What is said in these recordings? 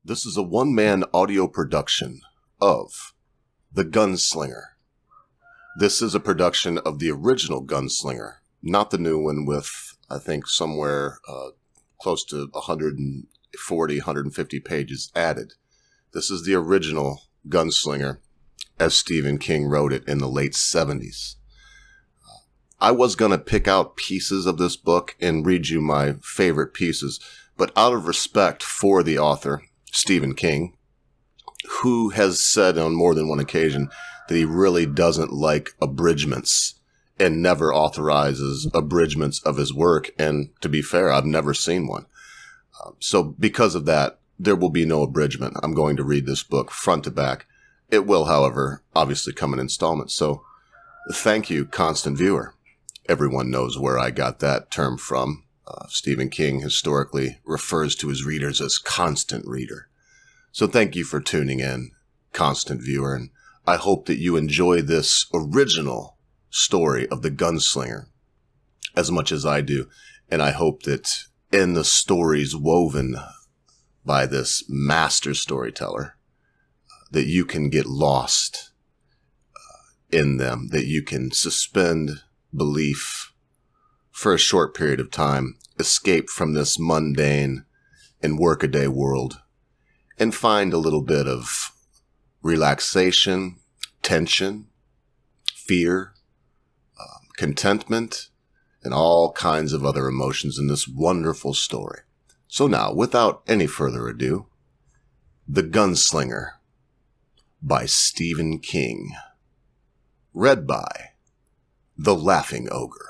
This is a one-man audio production of The Gunslinger. This is a production of the original Gunslinger, not the new one with, I think, somewhere close to 140, 150 pages added. This is the original Gunslinger, as Stephen King wrote it in the late 70s. I was going to pick out pieces of this book and read you my favorite pieces, but out of respect for the author, Stephen King, who has said on more than one occasion that he really doesn't like abridgments and never authorizes abridgments of his work. And to be fair, I've never seen one. So because of that, there will be no abridgment. I'm going to read this book front to back. It will, however, obviously come in installments. So thank you, constant viewer. Everyone knows where I got that term from. Stephen King historically refers to his readers as constant reader. So thank you for tuning in, constant viewer, and I hope that you enjoy this original story of the Gunslinger as much as I do. And I hope that in the stories woven by this master storyteller, that you can get lost in them, that you can suspend belief for a short period of time, escape from this mundane and workaday world, and find a little bit of relaxation, tension, fear, contentment, and all kinds of other emotions in this wonderful story. So now, without any further ado, The Gunslinger by Stephen King. Read by The Laughing Ogre.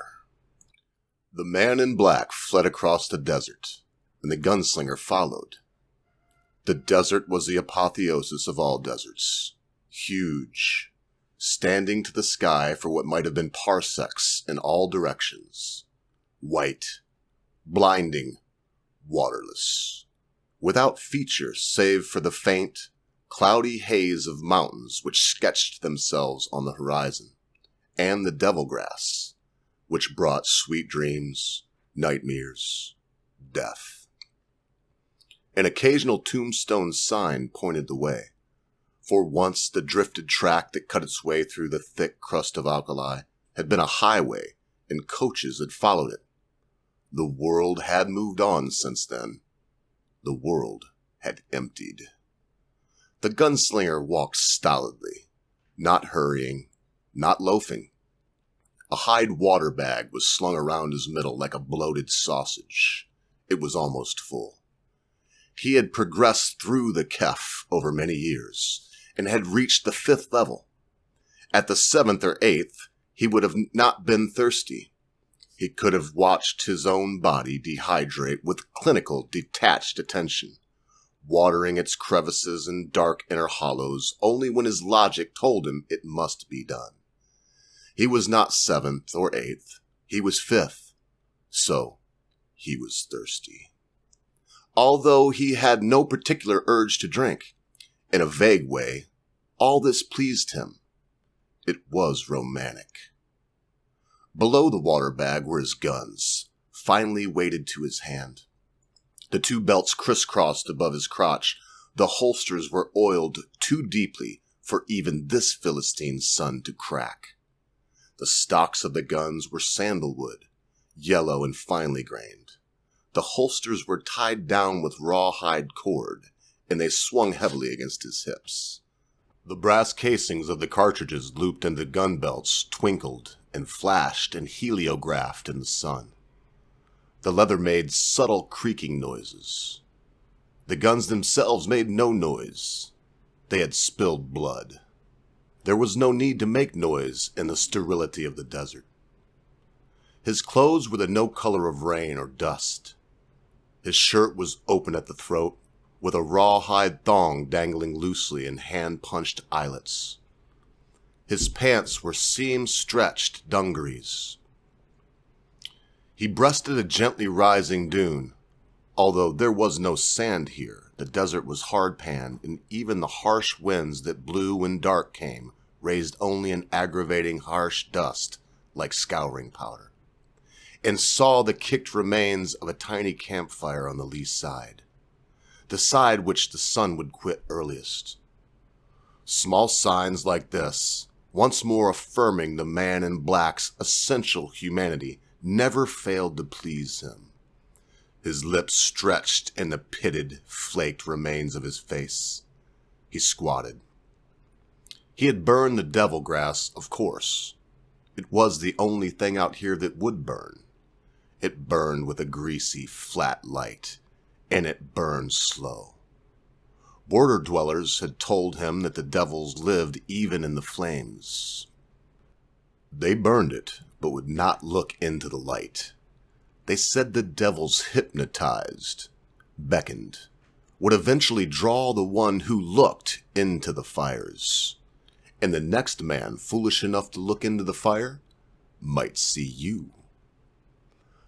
The man in black fled across the desert, and the gunslinger followed. The desert was the apotheosis of all deserts, huge, standing to the sky for what might have been parsecs in all directions, white, blinding, waterless, without feature save for the faint, cloudy haze of mountains which sketched themselves on the horizon, and the devil grass, which brought sweet dreams, nightmares, death. An occasional tombstone sign pointed the way. For once the drifted track that cut its way through the thick crust of alkali had been a highway, and coaches had followed it. The world had moved on since then. The world had emptied. The gunslinger walked stolidly, not hurrying, not loafing. A hide water bag was slung around his middle like a bloated sausage. It was almost full. He had progressed through the Kef over many years, and had reached the 5th level. At the 7th or 8th, he would have not been thirsty. He could have watched his own body dehydrate with clinical, detached attention, watering its crevices and dark inner hollows only when his logic told him it must be done. He was not 7th or 8th, he was 5th, so he was thirsty. Although he had no particular urge to drink, in a vague way, all this pleased him. It was romantic. Below the water bag were his guns, finely weighted to his hand. The 2 belts crisscrossed above his crotch. The holsters were oiled too deeply for even this Philistine's son to crack. The stocks of the guns were sandalwood, yellow and finely grained. The holsters were tied down with rawhide cord, and they swung heavily against his hips. The brass casings of the cartridges looped into gun belts twinkled and flashed and heliographed in the sun. The leather made subtle creaking noises. The guns themselves made no noise. They had spilled blood. There was no need to make noise in the sterility of the desert. His clothes were the no color of rain or dust. His shirt was open at the throat, with a rawhide thong dangling loosely in hand-punched eyelets. His pants were seam-stretched dungarees. He breasted a gently rising dune. Although there was no sand here, the desert was hard-panned, and even the harsh winds that blew when dark came raised only an aggravating harsh dust like scouring powder. and saw the kicked remains of a tiny campfire on the lee side. decide which the sun would quit earliest. Small signs like this, once more affirming the man in black's essential humanity, never failed to please him. His lips stretched in the pitted, flaked remains of his face. He squatted. He had burned the devil grass, of course. It was the only thing out here that would burn. It burned with a greasy, flat light, and it burned slow. Border dwellers had told him that the devils lived even in the flames. They burned it, but would not look into the light. They said the devils hypnotized, beckoned, would eventually draw the one who looked into the fires. And the next man foolish enough to look into the fire might see you.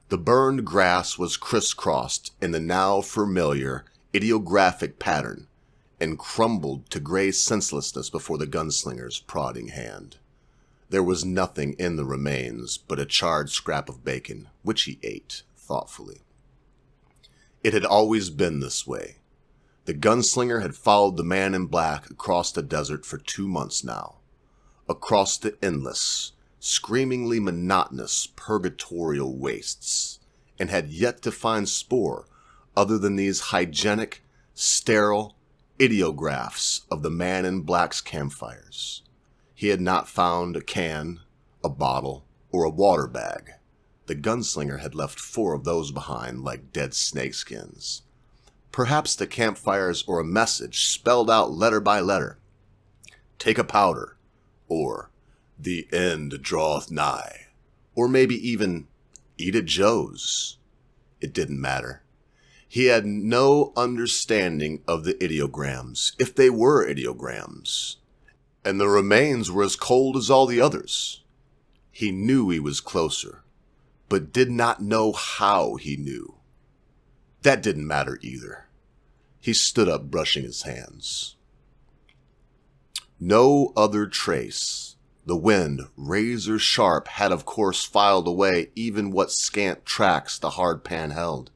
The burned grass was crisscrossed in the now familiar, ideographic pattern and crumbled to gray senselessness before the gunslinger's prodding hand. There was nothing in the remains but a charred scrap of bacon, which he ate thoughtfully. It had always been this way. The gunslinger had followed the man in black across the desert for 2 months now, across the endless, screamingly monotonous purgatorial wastes, and had yet to find spore other than these hygienic, sterile ideographs of the man in black's campfires. He had not found a can, a bottle, or a water bag. The gunslinger had left 4 of those behind like dead snakeskins. Perhaps the campfires or a message spelled out letter by letter. Take a powder, or the end draweth nigh, or maybe even eat at Joe's. It didn't matter. He had no understanding of the ideograms, if they were ideograms, and the remains were as cold as all the others. He knew he was closer, but did not know how he knew. That didn't matter either. He stood up, brushing his hands. No other trace. The wind, razor sharp, had of course filed away even what scant tracks the hard pan held.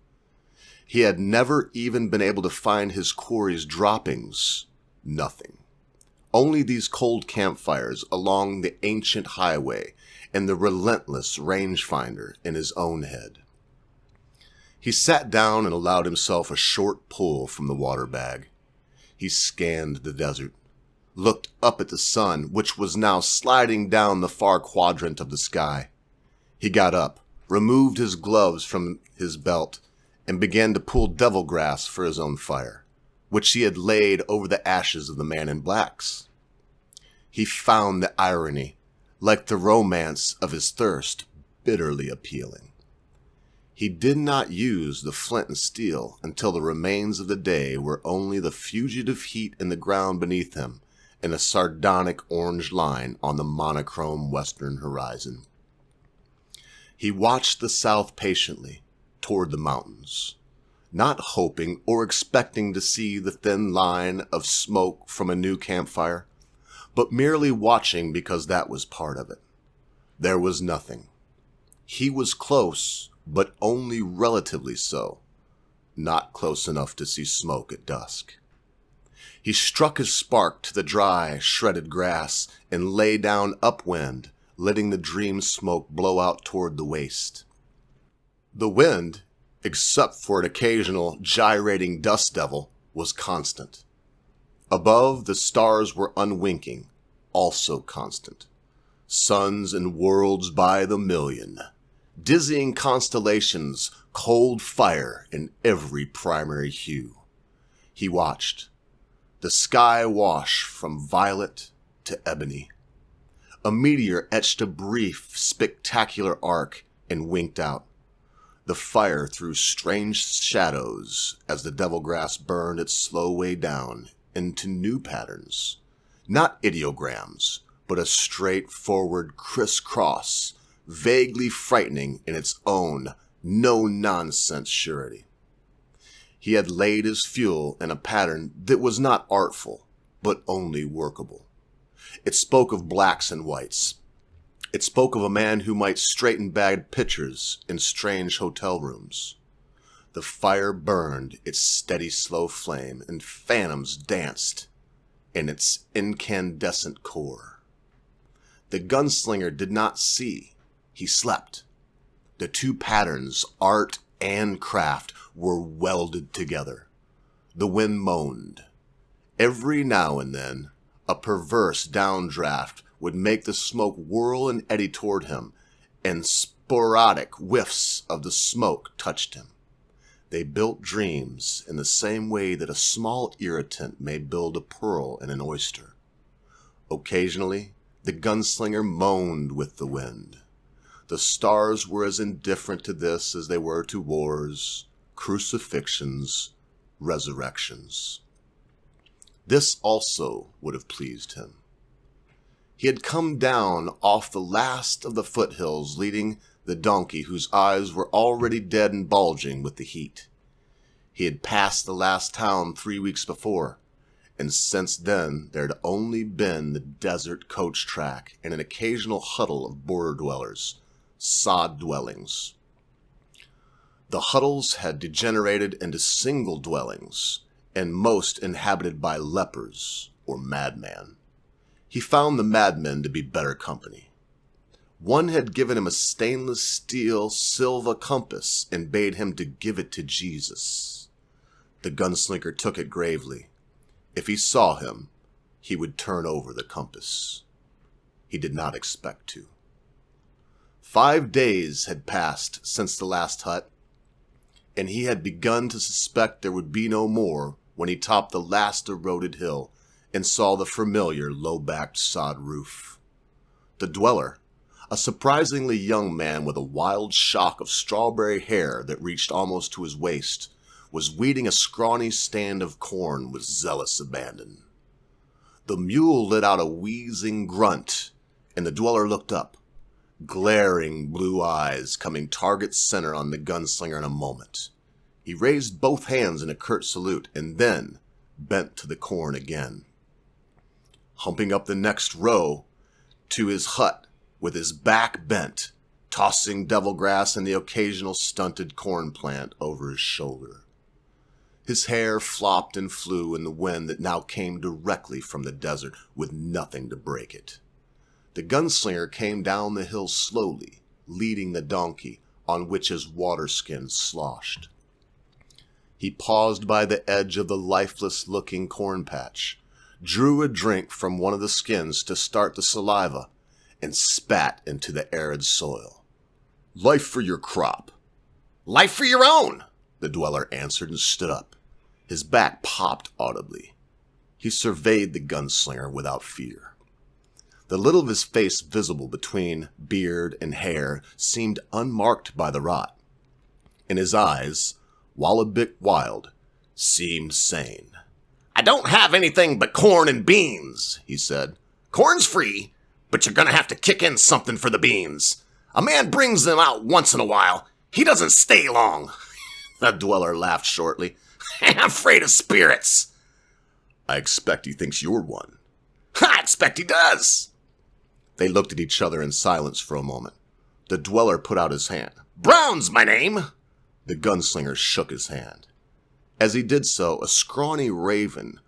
He had never even been able to find his quarry's droppings. Nothing. Only these cold campfires along the ancient highway and the relentless rangefinder in his own head. He sat down and allowed himself a short pull from the water bag. He scanned the desert, looked up at the sun, which was now sliding down the far quadrant of the sky. He got up, removed his gloves from his belt, and began to pull devil grass for his own fire, which he had laid over the ashes of the man in blacks. He found the irony, like the romance of his thirst, bitterly appealing. He did not use the flint and steel until the remains of the day were only the fugitive heat in the ground beneath him and a sardonic orange line on the monochrome western horizon. He watched the south patiently, toward the mountains, not hoping or expecting to see the thin line of smoke from a new campfire, but merely watching because that was part of it. There was nothing. He was close, but only relatively so, not close enough to see smoke at dusk. He struck his spark to the dry, shredded grass and lay down upwind, letting the dream smoke blow out toward the waste. The wind, except for an occasional gyrating dust devil, was constant. Above, the stars were unwinking, also constant. Suns and worlds by the million. Dizzying constellations, cold fire in every primary hue. He watched. The sky wash from violet to ebony. A meteor etched a brief, spectacular arc and winked out. The fire threw strange shadows as the devil grass burned its slow way down into new patterns. Not ideograms, but a straightforward crisscross, vaguely frightening in its own no-nonsense surety. He had laid his fuel in a pattern that was not artful, but only workable. It spoke of blacks and whites. It spoke of a man who might straighten bad pictures in strange hotel rooms. The fire burned its steady, slow flame, and phantoms danced in its incandescent core. The gunslinger did not see. He slept. The two patterns, art and craft, were welded together. The wind moaned. Every now and then, a perverse downdraft would make the smoke whirl and eddy toward him, and sporadic whiffs of the smoke touched him. They built dreams in the same way that a small irritant may build a pearl in an oyster. Occasionally, the gunslinger moaned with the wind. The stars were as indifferent to this as they were to wars, crucifixions, resurrections. This also would have pleased him. He had come down off the last of the foothills, leading the donkey whose eyes were already dead and bulging with the heat. He had passed the last town 3 weeks before, and since then there had only been the desert coach track and an occasional huddle of border dwellers, sod dwellings. The huddles had degenerated into single dwellings, and most inhabited by lepers or madmen. He found the madmen to be better company. One had given him a stainless steel Silva compass and bade him to give it to Jesus. The gunslinger took it gravely. If he saw him, he would turn over the compass. He did not expect to. 5 days had passed since the last hut, and he had begun to suspect there would be no more when he topped the last eroded hill and saw the familiar low-backed sod roof. The dweller, a surprisingly young man with a wild shock of strawberry hair that reached almost to his waist, was weeding a scrawny stand of corn with zealous abandon. The mule let out a wheezing grunt, and the dweller looked up, glaring blue eyes coming target center on the gunslinger in a moment. He raised both hands in a curt salute, and then bent to the corn again. Humping up the next row to his hut, with his back bent, tossing devilgrass and the occasional stunted corn plant over his shoulder. His hair flopped and flew in the wind that now came directly from the desert with nothing to break it. The gunslinger came down the hill slowly, leading the donkey, on which his waterskin sloshed. He paused by the edge of the lifeless-looking corn patch, drew a drink from one of the skins to start the saliva, and spat into the arid soil. "Life for your crop." "Life for your own," the dweller answered and stood up. His back popped audibly. He surveyed the gunslinger without fear. The little of his face visible between beard and hair seemed unmarked by the rot, and his eyes, while a bit wild, seemed sane. "I don't have anything but corn and beans," he said. "Corn's free, but you're gonna have to kick in something for the beans. A man brings them out once in a while. He doesn't stay long." The dweller laughed shortly. "I'm afraid of spirits." "I expect he thinks you're one." "I expect he does." They looked at each other in silence for a moment. The dweller put out his hand. "Brown's my name." The gunslinger shook his hand. As he did so, a scrawny raven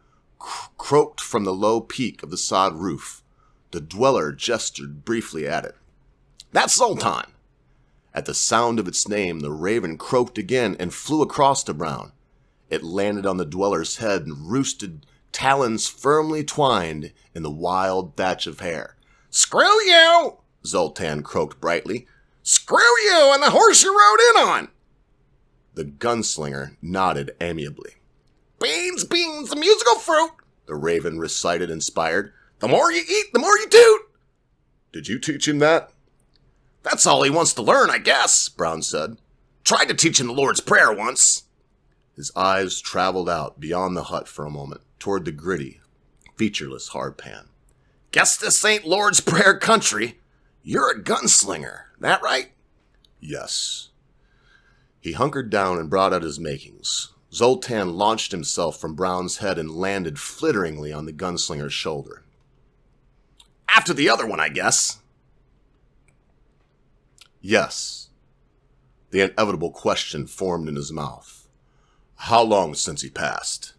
croaked from the low peak of the sod roof. The dweller gestured briefly at it. "That's Zoltan." At the sound of its name, the raven croaked again and flew across to Brown. It landed on the dweller's head and roosted, talons firmly twined in the wild thatch of hair. "Screw you!" Zoltan croaked brightly. "Screw you and the horse you rode in on!" The gunslinger nodded amiably. "Beans, beans, the musical fruit," the raven recited inspired. "The more you eat, the more you toot." "Did you teach him that?" "That's all he wants to learn, I guess," Brown said. "Tried to teach him the Lord's Prayer once." His eyes traveled out beyond the hut for a moment, toward the gritty, featureless hardpan. "Guess this ain't Lord's Prayer country. You're a gunslinger, that right?" "Yes." He hunkered down and brought out his makings. Zoltan launched himself from Brown's head and landed flitteringly on the gunslinger's shoulder. "After the other one, I guess." "Yes." The inevitable question formed in his mouth. How long since he passed?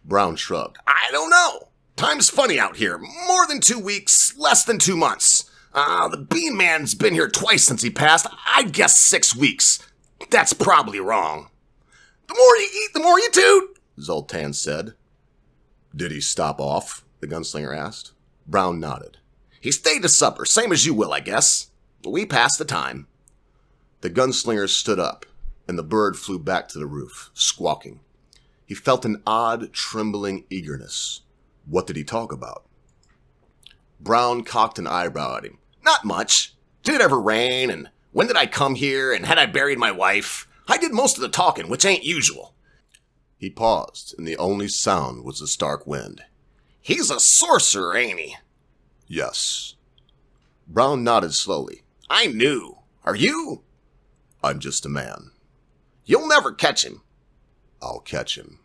Brown shrugged. I don't know. Time's funny out here. More than 2 weeks, less than 2 months. The Bean Man's been here twice since he passed. I'd guess 6 weeks. That's probably wrong. The more you eat, the more you toot, Zoltan said. Did he stop off? The gunslinger asked. Brown nodded. He stayed to supper, same as you will, I guess. We passed the time. The gunslinger stood up, and the bird flew back to the roof, squawking. He felt an odd, trembling eagerness. What did he talk about? Brown cocked an eyebrow at him. Not much. Did it ever rain, and when did I come here, and had I buried my wife? I did most of the talking, which ain't usual. He paused, and the only sound was the stark wind. He's a sorcerer, ain't he? Yes. Brown nodded slowly. I knew. Are you? I'm just a man. You'll never catch him. I'll catch him.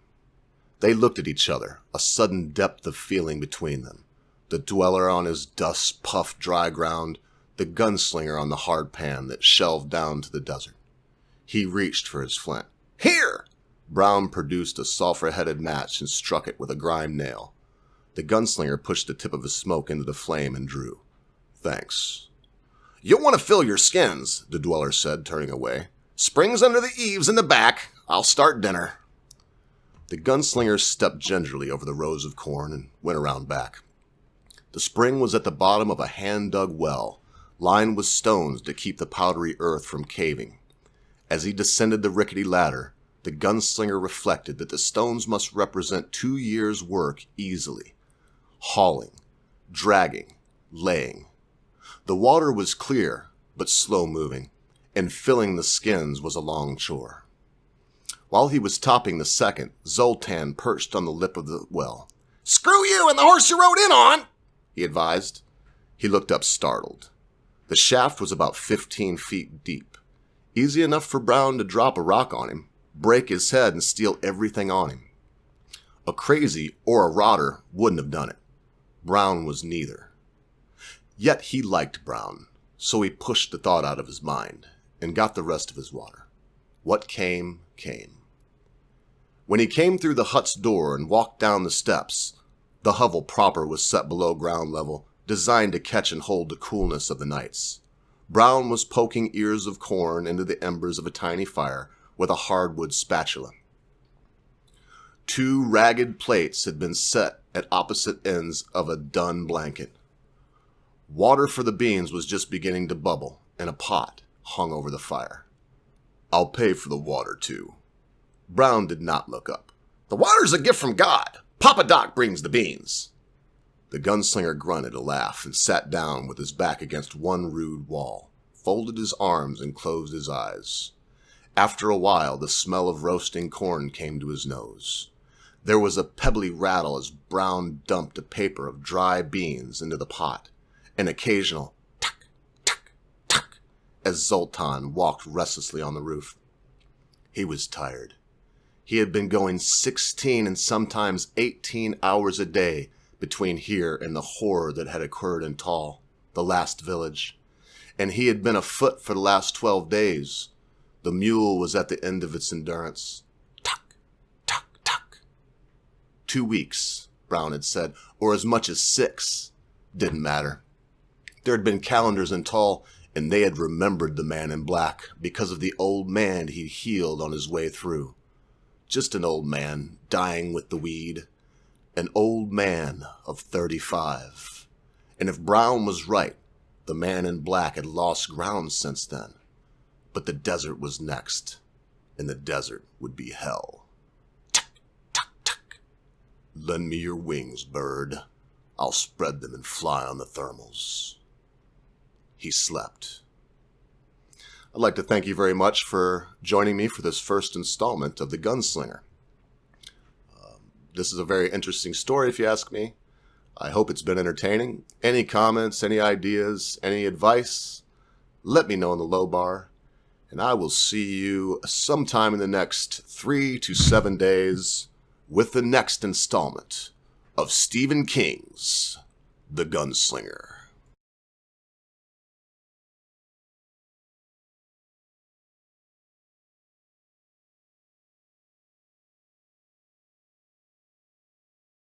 They looked at each other, a sudden depth of feeling between them. The dweller on his dust-puffed dry ground, the gunslinger on the hard pan that shelved down to the desert. He reached for his flint. Here! Brown produced a sulphur-headed match and struck it with a grime nail. The gunslinger pushed the tip of his smoke into the flame and drew. Thanks. You'll want to fill your skins, the dweller said, turning away. Springs under the eaves in the back. I'll start dinner. The gunslinger stepped gingerly over the rows of corn and went around back. The spring was at the bottom of a hand-dug well, lined with stones to keep the powdery earth from caving. As he descended the rickety ladder, the gunslinger reflected that the stones must represent 2 years' work easily. Hauling, dragging, laying. The water was clear, but slow-moving, and filling the skins was a long chore. While he was topping the second, Zoltan perched on the lip of the well. Screw you and the horse you rode in on, he advised. He looked up startled. The shaft was about 15 feet deep. Easy enough for Brown to drop a rock on him, break his head, and steal everything on him. A crazy or a rotter wouldn't have done it. Brown was neither. Yet he liked Brown, so he pushed the thought out of his mind and got the rest of his water. What came, came. When he came through the hut's door and walked down the steps, the hovel proper was set below ground level, designed to catch and hold the coolness of the nights. Brown was poking ears of corn into the embers of a tiny fire with a hardwood spatula. 2 ragged plates had been set at opposite ends of a dun blanket. Water for the beans was just beginning to bubble, and a pot hung over the fire. I'll pay for the water, too. Brown did not look up. The water's a gift from God. Papa Doc brings the beans. The gunslinger grunted a laugh and sat down with his back against one rude wall, folded his arms and closed his eyes. After a while, the smell of roasting corn came to his nose. There was a pebbly rattle as Brown dumped a paper of dry beans into the pot, an occasional tuck, tuck, tuck, as Zoltan walked restlessly on the roof. He was tired. He had been going 16 and sometimes 18 hours a day between here and the horror that had occurred in Tal, the last village, and he had been afoot for the last 12 days. The mule was at the end of its endurance. Tuck, tuck, tuck. 2 weeks, Brown had said, or as much as 6. Didn't matter. There had been calendars in Tal, and they had remembered the man in black because of the old man he'd healed on his way through. Just an old man dying with the weed. An old man of 35. And if Brown was right, the man in black had lost ground since then. But the desert was next, and the desert would be hell. Tuck, tuck, tuck. Lend me your wings, bird. I'll spread them and fly on the thermals. He slept. I'd like to thank you very much for joining me for this first installment of The Gunslinger. This is a very interesting story, if you ask me. I hope it's been entertaining. Any comments, any ideas, any advice, let me know in the low bar. And I will see you sometime in the next 3 to 7 days with the next installment of Stephen King's The Gunslinger.